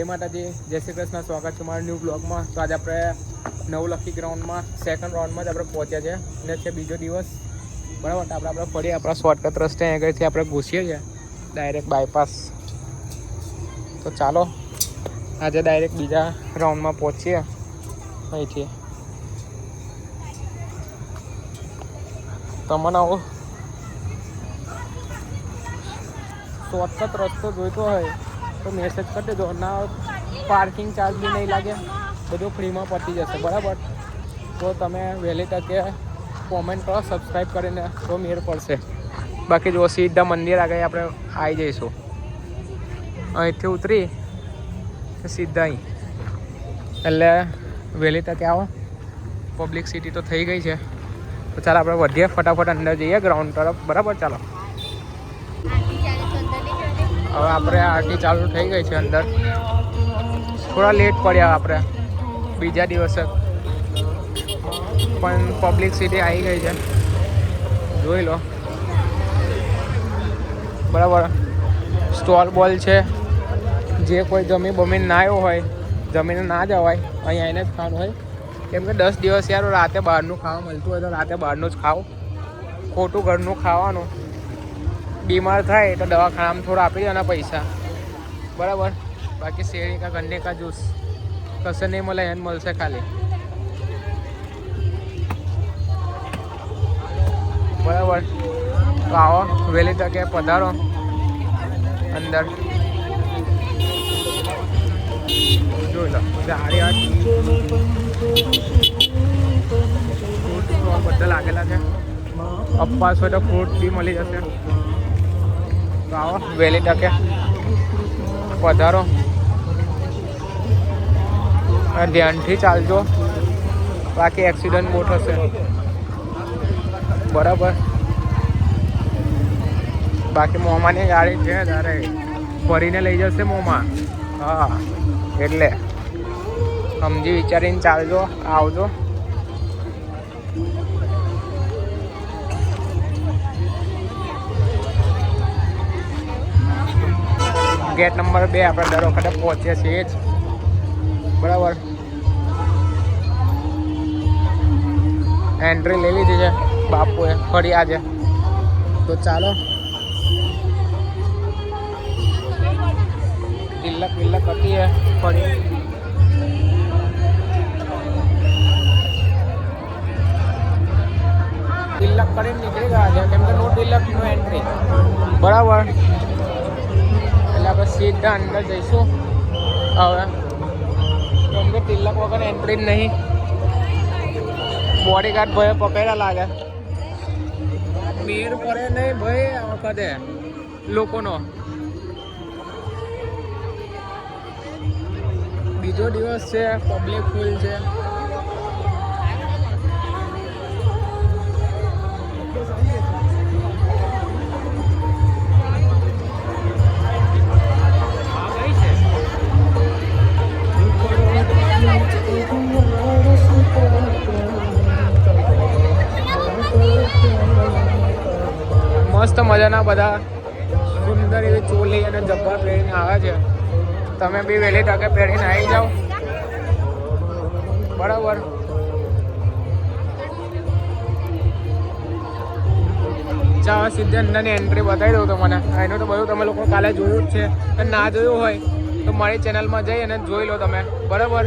જય માતાજી, જય શ્રી કૃષ્ણ. સ્વાગત છે મારા ન્યૂ બ્લોગમાં. તો આજે આપણે નવલખી ગ્રાઉન્ડમાં સેકન્ડ રાઉન્ડમાં જ આપણે પહોંચ્યા છે અને છે બીજો દિવસ. બરાબર, તો આપણે ફરી આપણા શોર્ટકટ રસ્તે આગળથી આપણે ઘૂસીએ છીએ ડાયરેક્ટ બાયપાસ. તો ચાલો આજે ડાયરેક્ટ બીજા રાઉન્ડમાં પહોંચીએ અહીંથી. તમને આવો શોર્ટકટ રસ્તો જોઈતો હોય તો મેસેજ કરી દેજો. ના પાર્કિંગ ચાર્જ બી નહીં લાગે, બધું ફ્રીમાં પતી જશે. બરાબર, તો તમે વહેલી તકે કોમેન્ટ કરો, સબસ્ક્રાઈબ કરીને, તો મેળ પડશે. બાકી જો સીધા મંદિર આગળ આપણે આવી જઈશું. અહીંથી ઉતરી સીધા અહીં, એટલે વહેલી તકે આવો. પબ્લિક સિટી તો થઈ ગઈ છે, તો ચાલો આપણે વધીએ, ફટાફટ અંદર જઈએ ગ્રાઉન્ડ તરફ. બરાબર, ચાલો. હવે આપણે આરતી ચાલુ થઈ ગઈ છે અંદર. થોડા લેટ પડ્યા આપણે બીજા દિવસે, પણ પબ્લિક સિટી આવી ગઈ છે, જોઈ લો. બરાબર, સ્ટોલ બોલ છે. જે કોઈ જમીન બમીન ના આવ્યો હોય, જમીને ના જવાય, અહીં આવીને જ ખાવાનું હોય. કેમ કે 10 દિવસ યાર રાતે બહારનું ખાવા મળતું હોય તો રાતે બહારનું જ ખાઓ. ખોટું ઘરનું ખાવાનું. બીમાર થાય તો દવાખાનામાં થોડા આપી દેવાના પૈસા. બરાબર, બાકી શેરડી કા ગન્ને કા જ્यूस કશે નહીં મળે, એને મળશે ખાલી. બરાબર, તો આવો વહેલી તકે પધારો અંદર. જોઈ લો ગાડી ફ્રૂટ સ્ટોલ બધા લાગેલા છે. અપવાસ હોય તો ફ્રૂટ બી મળી જશે. તો આવો વહેલી તકે પધારો. ધ્યાનથી ચાલજો, બાકી એક્સિડન્ટ બહુ થશે. બરાબર, બાકી મોમાની ગાડી છે તારે ભરીને લઈ જશે મોમાં. હા, એટલે સમજી વિચારીને ચાલજો, આવજો. ગેટ નંબર 2 આપણે દર વખતે પહોંચીએ છીએ જ. બરાબર, એન્ટ્રી લઈ લીધી છે બાપુએ ફરી આજે. તો ચાલો તિલક વિલક હતી હે ફરી. તિલક કરીને નીકળી ગયા છે, કેમ કે નો તિલક નો એન્ટ્રી. બરાબર, એટલે આપણે સીધા અંદર જઈશું હવે, કેમ કે તિલક વગર એન્ટ્રી જ નહીં. બોડીગાર્ડ ભાઈ પકડ્યા લાગે. મેર પડે નહીં ભાઈ આ વખતે લોકોનો. બીજો દિવસ છે, પબ્લિક ફૂલ છે. મસ્ત મજાના બધા સુંદર એવી ચોલી અને જબ્બા પહેરીને આવે છે. તમે બી વહેલી તકે પહેરીને આવી જાઓ. બરાબર, ચાલો સીધા અંદરની એન્ટ્રી બતાવી દઉં તમને. એનું તો બધું તમે લોકો કાલે જોયું જ છે, અને ના જોયું હોય તો મારી ચેનલમાં જઈ અને જોઈ લો તમે. બરાબર,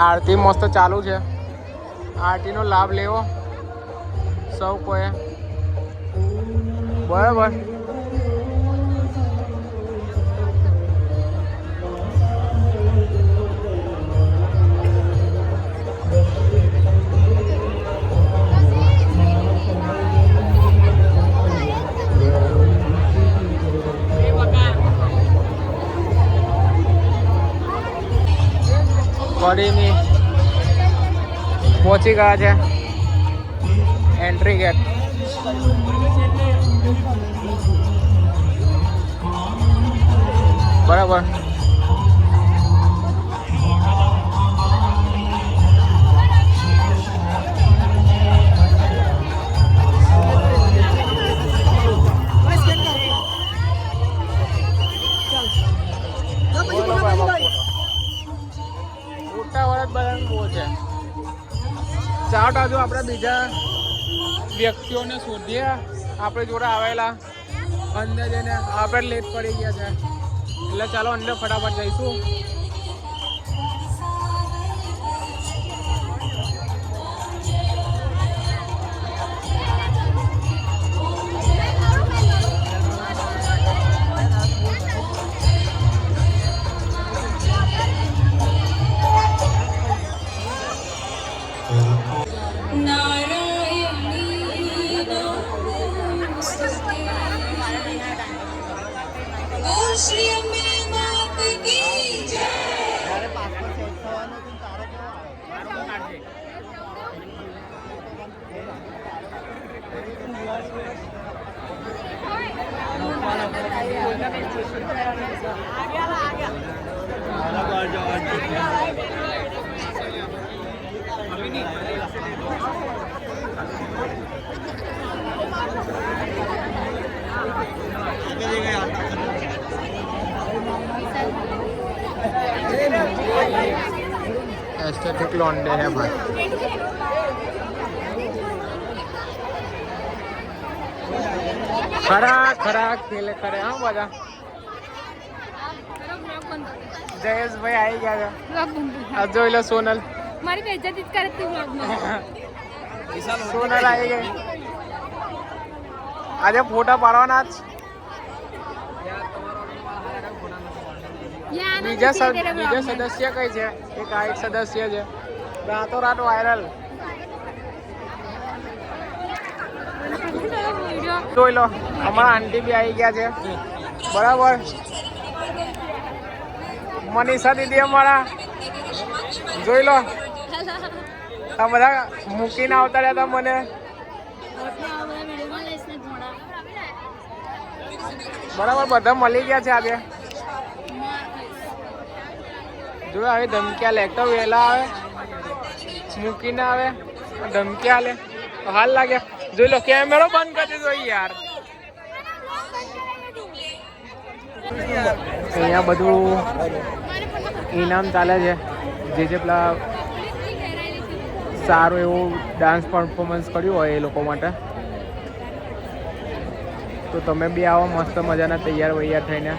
આરતી મસ્ત ચાલુ છે. આરતીનો લાભ લેવો સૌ કોઈ. બરાબર, ફરીની પહોંચી ગયા છે એન્ટ્રી ગેટ. બરાબર, ચાલો હજુ આપણે બીજા વ્યક્તિઓને શોધીએ આપણે જોડે આવેલા અંદર જઈને. આપણે લેટ પડી ગયા છે એટલે ચાલો અંદર ફટાફટ જઈશું. एस्थेटिक लॉन्डे है भाई. खरा खरा खेले करे हाँ બધા. જયેશભાઈ આવી ગયા છે. આ જોઈ લો સોનલ. મારી બેઇજ્જતી જ કરે તું વ્લોગમાં. સોનલ આવી ગઈ. આજે ફોટા પાડવાના જ. બીજા સદસ્ય કઈ છે? એક આ એક સદસ્ય છે રાતોરાત વાયરલ. જોઈ લો અમારા આંટી બી આવી ગયા છે. બરાબર. મનીષા દીદી અમારા જોઈ લો આ બધા મૂકીને આવતા રહ્યા હતા મને. બરાબર બધા મળી ગયા છે આજે. જો હવે ધમકી લે તો વહેલા આવે મૂકીને આવે ધમકી આલે તો હાલ લાગે. જોઈ લો કેમેરો બંધ કરી દીધો યાર. અહીંયા બધું ઇનામ ચાલે છે જે પેલા સારું એવું ડાન્સ પરફોર્મન્સ કર્યું હોય એ લોકો માટે. તો તમે બી આવો મસ્ત મજાના તૈયાર વૈયાર થઈને.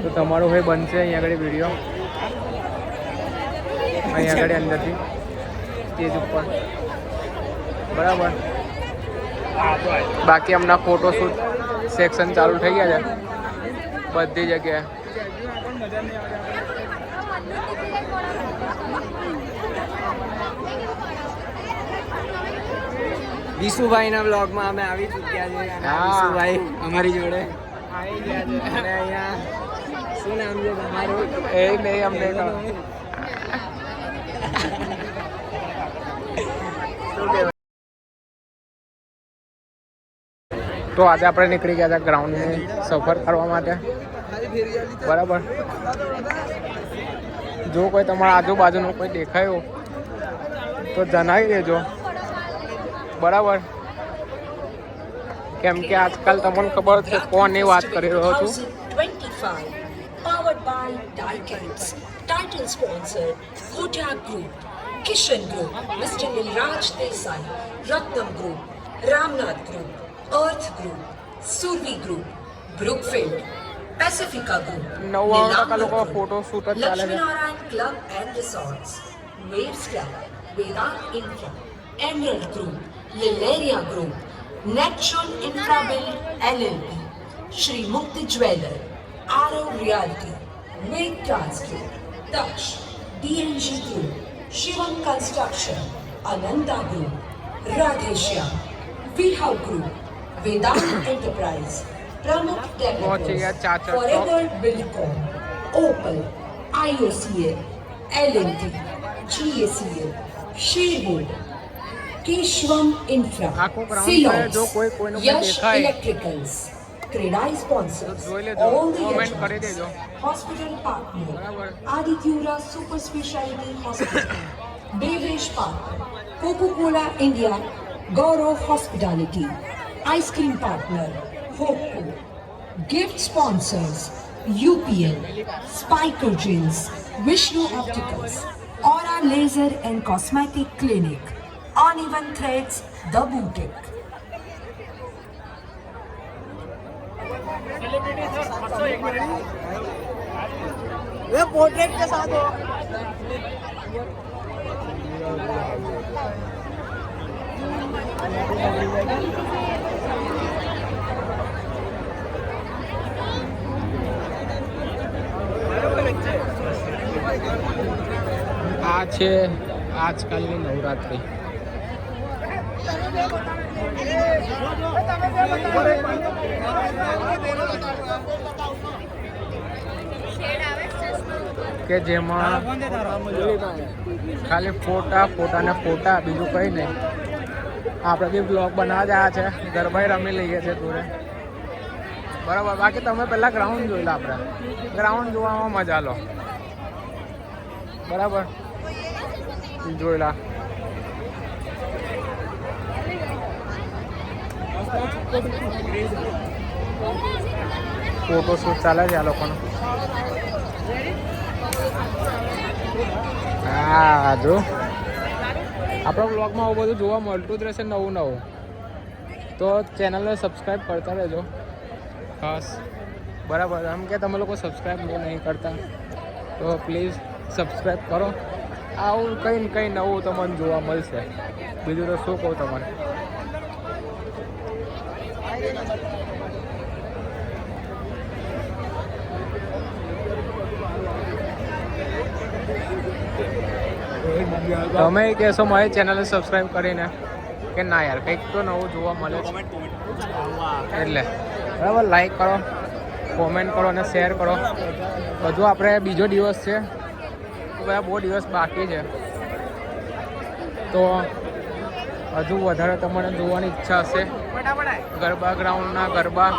તો તમારું હોય બનશે અહીંયા આગળ વિડીયો અહીંયા આગળ અંદરથી સ્ટેજ ઉપર. બરાબર. બાકી હમણાં ફોટોશૂટ સેક્શન ચાલુ થઈ ગયા છે બધી જગ્યાએ. વિશુભાઈના બ્લોગમાં અમે આવી ચૂક્યા છે અને વિશુભાઈ અમારી જોડે આવી ગયા છે. અને અહીંયા શું નામ છે તમારું? એ નહીં અમને કહો. તો આજે આપણે નીકળી ગયા હતા ગ્રાઉન્ડની સફર કરવા માટે. બરાબર. જો કોઈ તમારા આજુબાજુનું કોઈ દેખાયું તો જણાવી દેજો. બરાબર. કેમ કે આજકાલ તમને ખબર છે કોની વાત કરી રહ્યો છું. Powered by Dykens. Title sponsor Kotak Group, Kishan Group, Mr. Nilraj Desai, Ratnam Group, Ramnath Group, Earth Group, Survi Group, Brookfield, Pacifica Group, 99% લોકો ફોટો શૂટ જ ચાલે છે. Lakshminarayan Club and Resorts, Waves Club, Vedant Infra, Emerald Group, Lileria Group, Natural Infrabuild LLP, Shri Mukti Jeweler, Arrow Realty, Make Transport, Daksh, DNG Group, Shivam Construction, Ananda Group, Radheshyam, Vihau Group, Vedant Enterprise, Pramukh Developers, Forever Buildcom, Opal, IOCL, L&T, GACL, Sherwood, Keshwam Infra, આખું ground છે. જો કોઈ કોઈનું કોઈ Yash દેખાય Electricals, Credai sponsors, જોઈ લેજો. all the Comment કરી agents, દેજો. hospital partner, બરાબર. Adityura Super Speciality Hospital, Bevesh Partner, Coca-Cola India, Gaurav Hospitality, Ice Cream Partner, Hope, Gift Sponsors, UPL, Spiker Jeans, Vishnu Opticals, Aura Laser and Cosmetic Clinic, uneven threads, the boutique. Portrait के साथ हो આ છે આજકાલની નવરાત્રિ. કે જેમાં ખાલી ફોટા ને ફોટા, બીજું કંઈ નહીં. આપણે બી બ્લોગ બનાવવા જ આવ્યા છે, ગરબાઈ રમી લઈએ છીએ જોડે, બરાબર. બાકી તમે પહેલાં ગ્રાઉન્ડ જોઈ લો. આપણે ગ્રાઉન્ડ જોવામાં મજા લો, બરાબર. જોઈ લા ફોટોશૂટ ચાલે છે આ લોકોનો. હા, જો આપણા બ્લોગમાં આવું બધું જોવા મળતું જ રહેશે, નવું નવું. તો ચેનલને સબસ્ક્રાઈબ કરતા રહેજો ખાસ, બરાબર. આમ કે તમે લોકો સબસ્ક્રાઈબ નહીં કરતા તો પ્લીઝ સબસ્ક્રાઈબ કરો. આવું કંઈ ને કંઈ નવું તમને જોવા મળશે. બીજું તો શું કહું તમને. તમે કહેશો મારી ચેનલને સબસ્ક્રાઈબ કરીને કે ના યાર કંઈક તો નવું જોવા મળે છે, એટલે બરાબર. લાઈક કરો, કોમેન્ટ કરો અને શેર કરો. હજુ આપણે બીજો દિવસ છે, બધા બહુ દિવસ બાકી છે, તો હજુ વધારે તમને જોવાની ઈચ્છા હશે ગરબા ગ્રાઉન્ડના ગરબા,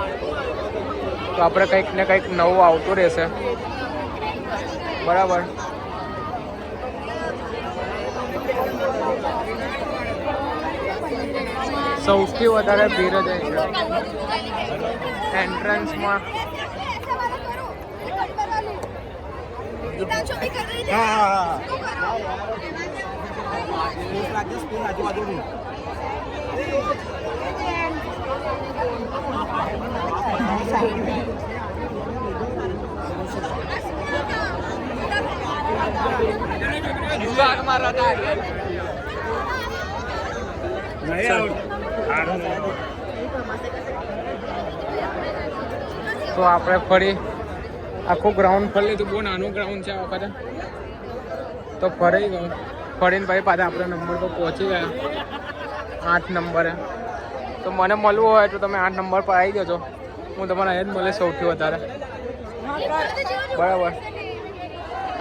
તો આપણે કંઈક ને કંઈક નવું આવતું રહેશે, બરાબર. સૌથી વધારે ભીડ જ છે એન્ટ્રન્સમાં. તો આપણે ફરી આખું ગ્રાઉન્ડ ફરી લીધું. બહુ નાનું ગ્રાઉન્ડ છે આ વખતે, તો ફરી ગયું. ફરીને પછી પાછા આપણે નંબર પર પહોંચી ગયા, 8 નંબરે. તો મને મળવું હોય તો તમે 8 નંબર પર આવી જજો, હું તમારા અહીંયા જ મળે સૌથી વધારે, બરાબર.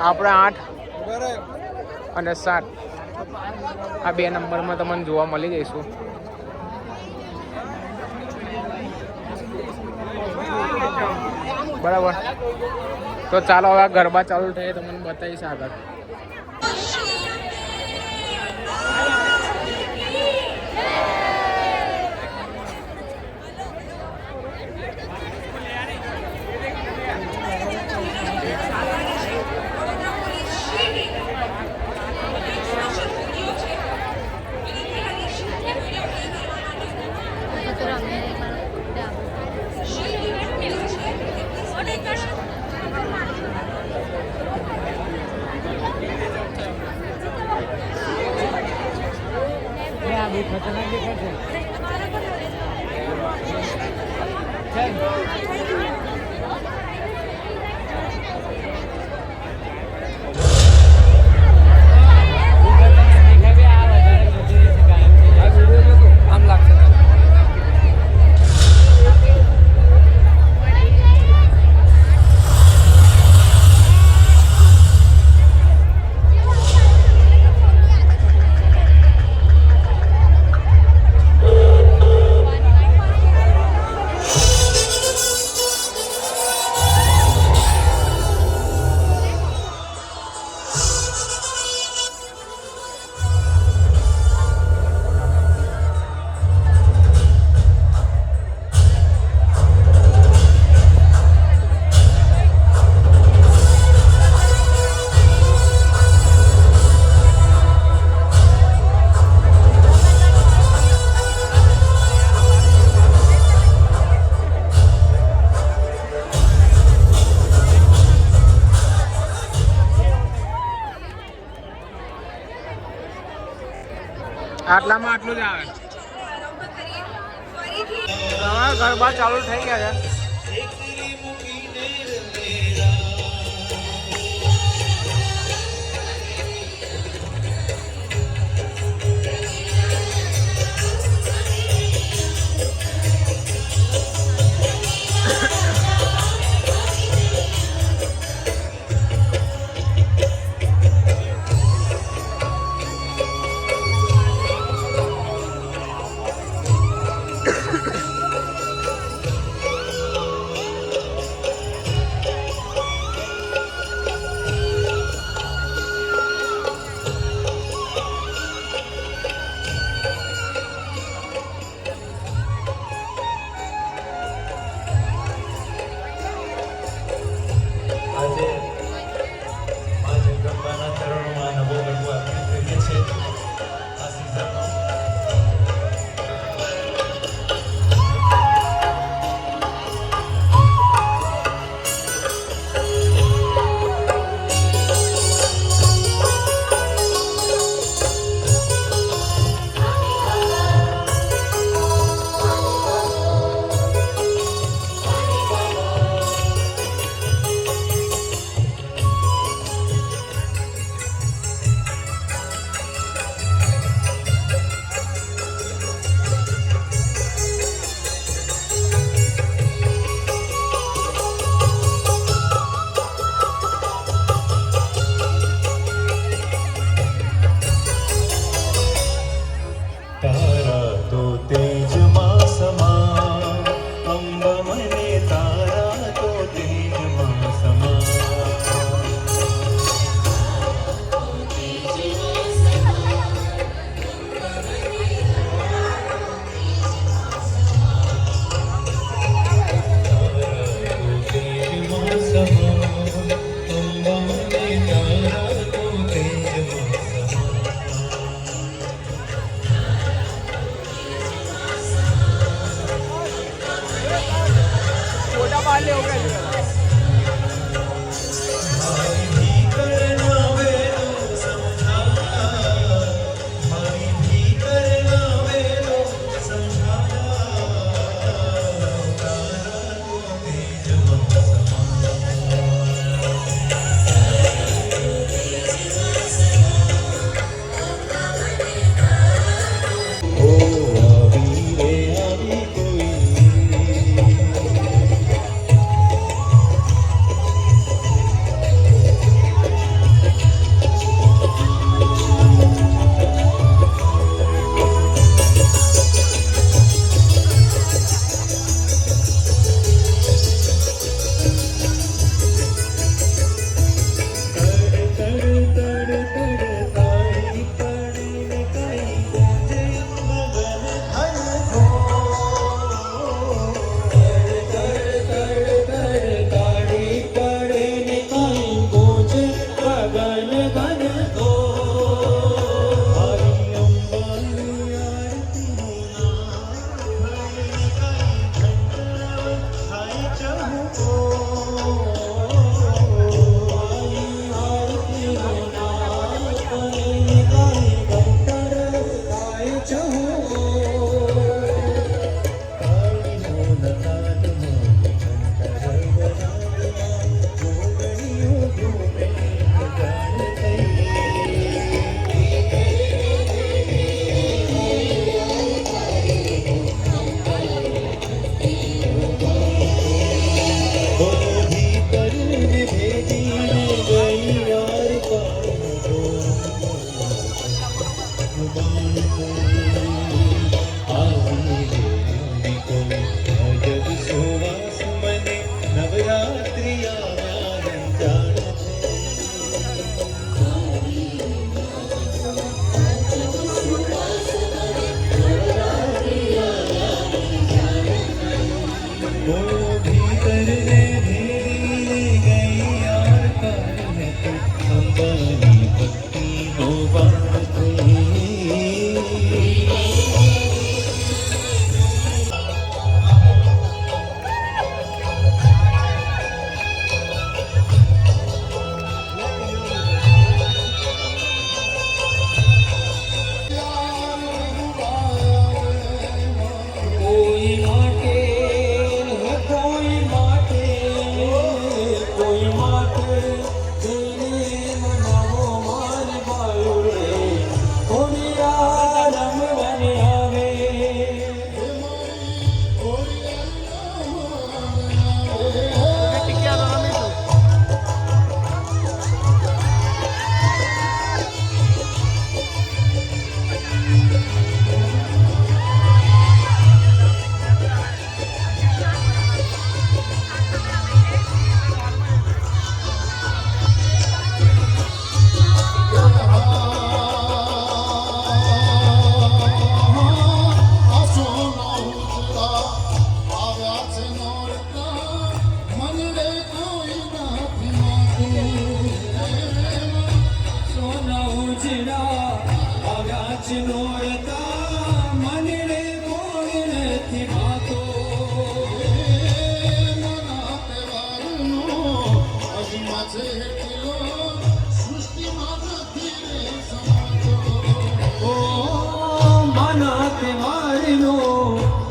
આપણે 8 અને 7 આ 2 નંબરમાં તમને જોવા મળી જઈશું. બરાબર. તો ચાલો હવે ગરબા ચાલુ થાય તમને બતાવીશ આગળ. ખતરનાક દેખાય આમ લાગશે. એટલામાં આટલું જ આવે. હવે ગરબા ચાલુ થઈ ગયા છે.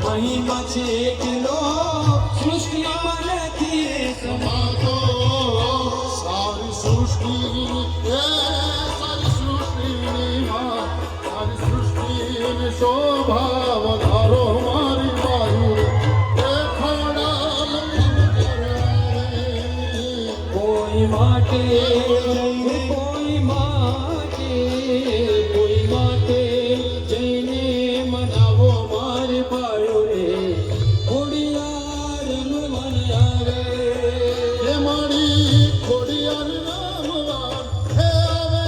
મહિમા છે એકલો સૃષ્ટિમાં નથી સમાતો સારી સૃષ્ટિ સારી સૃષ્ટિની શોભા વધારો મારી બાયુ કોઈ માટે કોઈ માટે કોઈ માટે જઈને મનાવો મારી બાયુ રે ખોડિયારનું મન આવે હે મારી ખોડિયાર નામવા હે આવે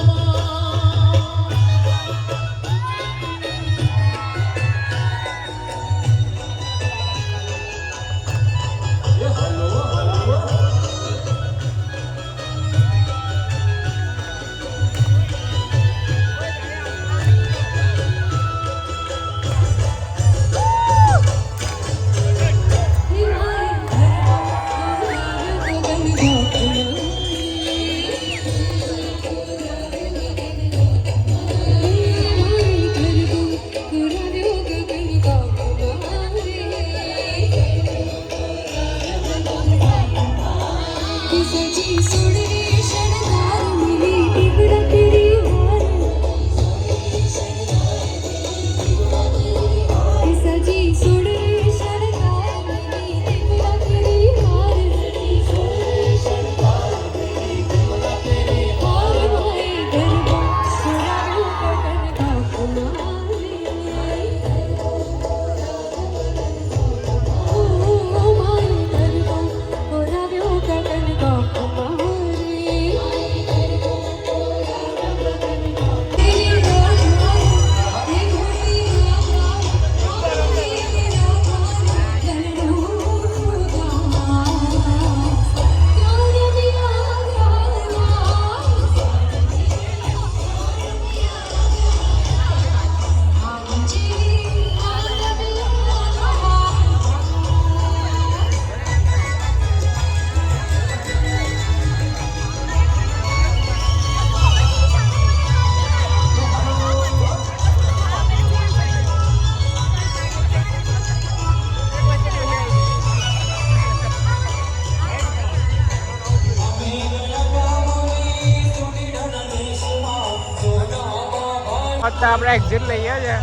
આપણે એક્ઝિટ લઈએ છે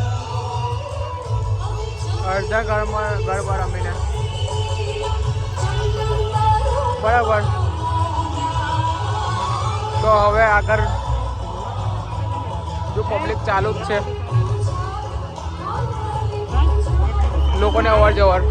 અડધા ગરબા રમીને બરાબર. તો હવે આગળ જો પબ્લિક ચાલુ જ છે, લોકોને અવર જવર